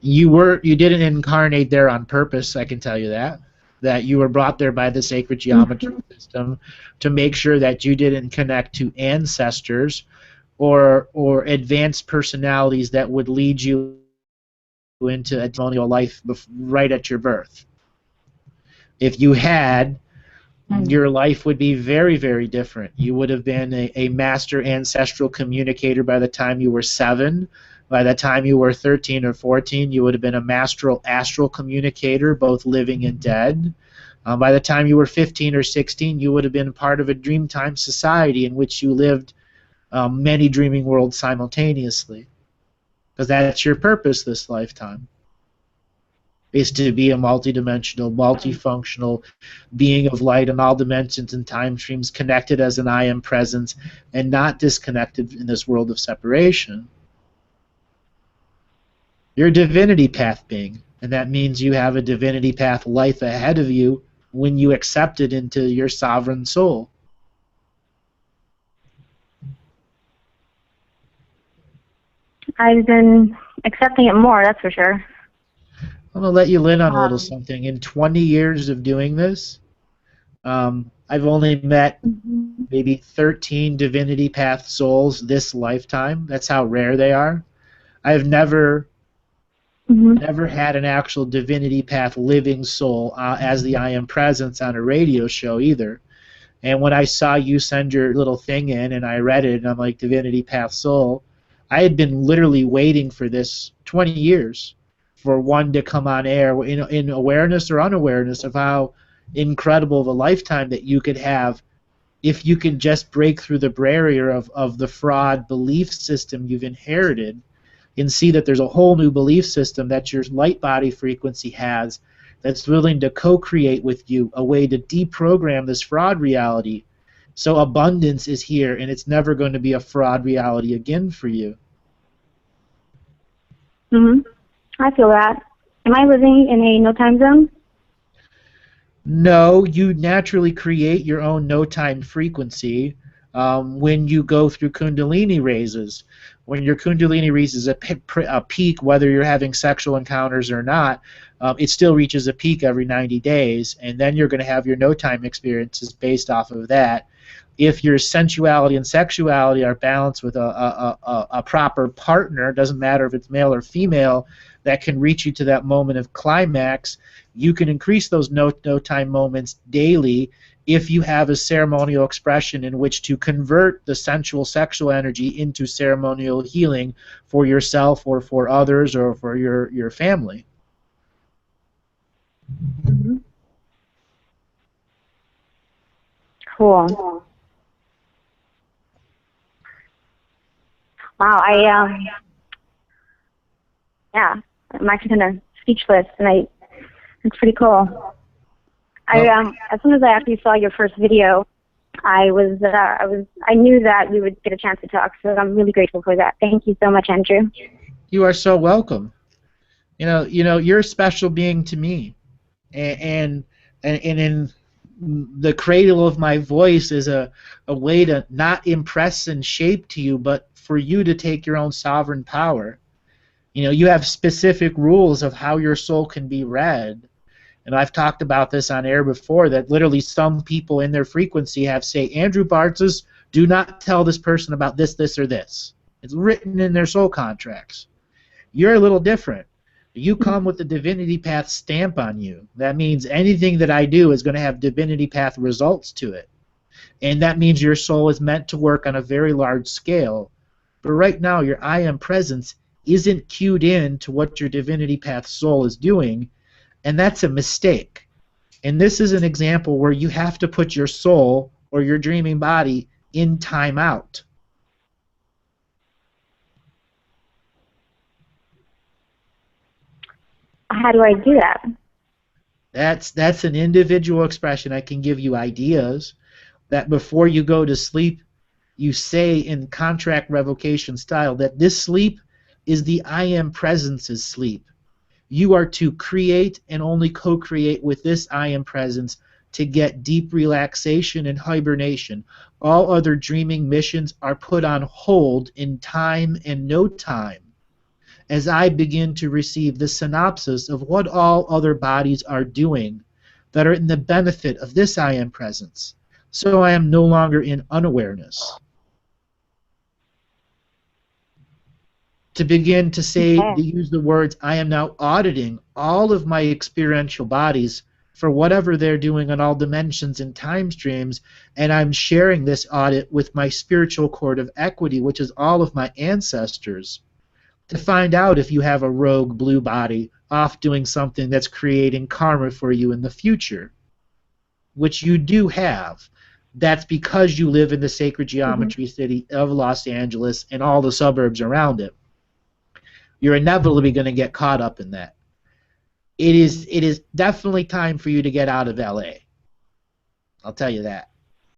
You didn't incarnate there on purpose, I can tell you that. That you were brought there by the sacred geometry system to make sure that you didn't connect to ancestors or advanced personalities that would lead you into a ceremonial life right at your birth. If you had, your life would be very, very different. You would have been a master ancestral communicator by the time you were 7. By the time you were 13 or 14, you would have been a master astral communicator, both living and dead. By the time you were 15 or 16, you would have been part of a dreamtime society in which you lived many dreaming worlds simultaneously. Because that's your purpose this lifetime, is to be a multidimensional, multifunctional being of light in all dimensions and time streams, connected as an I am presence, and not disconnected in this world of separation. You're a divinity path being, and that means you have a divinity path life ahead of you when you accept it into your sovereign soul. I've been accepting it more, that's for sure. I'm going to let you in on a little something. In 20 years of doing this, I've only met maybe 13 divinity path souls this lifetime. That's how rare they are. I've never had an actual divinity path living soul as the I am presence on a radio show either. And when I saw you send your little thing in and I read it and I'm like, divinity path soul, I had been literally waiting for this 20 years for one to come on air in awareness or unawareness of how incredible of a lifetime that you could have if you can just break through the barrier of the fraud belief system you've inherited and see that there's a whole new belief system that your light body frequency has that's willing to co-create with you a way to deprogram this fraud reality. So abundance is here, and it's never going to be a fraud reality again for you. I feel that. Am I living in a no-time zone? No, you naturally create your own no-time frequency when you go through Kundalini raises. When your Kundalini raises a peak, whether you're having sexual encounters or not, it still reaches a peak every 90 days, and then you're going to have your no-time experiences based off of that. If your sensuality and sexuality are balanced with a proper partner, doesn't matter if it's male or female, that can reach you to that moment of climax, you can increase those no-time moments daily if you have a ceremonial expression in which to convert the sensual sexual energy into ceremonial healing for yourself or for others or for your family. Cool. Wow, yeah, I'm actually kind of speechless, and it's pretty cool. As soon as I actually saw your first video, I knew that we would get a chance to talk, so I'm really grateful for that. Thank you so much, Andrew. You are so welcome. You know, you're a special being to me, and in the cradle of my voice is a way to not impress and shape to you, but for you to take your own sovereign power. You know, you have specific rules of how your soul can be read. And I've talked about this on air before, that literally some people in their frequency have say, Andrew Bartzis, do not tell this person about this, this, or this. It's written in their soul contracts. You're a little different. You come with the Divinity Path stamp on you. That means anything that I do is going to have Divinity Path results to it. And that means your soul is meant to work on a very large scale. But right now, your I am presence isn't cued in to what your Divinity Path soul is doing, and that's a mistake. And this is an example where you have to put your soul or your dreaming body in timeout. How do I do that? That's an individual expression. I can give you ideas that before you go to sleep, you say in contract revocation style that this sleep is the I am presence's sleep. You are to create and only co-create with this I am presence to get deep relaxation and hibernation. All other dreaming missions are put on hold in time and no time. as I begin to receive the synopsis of what all other bodies are doing that are in the benefit of this I am presence. So I am no longer in unawareness. To begin to say, to use the words, I am now auditing all of my experiential bodies for whatever they're doing on all dimensions and time streams, and I'm sharing this audit with my spiritual court of equity, which is all of my ancestors, to find out if you have a rogue blue body off doing something that's creating karma for you in the future, which you do have. That's because you live in the sacred geometry city of Los Angeles and all the suburbs around it. You're inevitably going to get caught up in that. It is definitely time for you to get out of LA. I'll tell you that.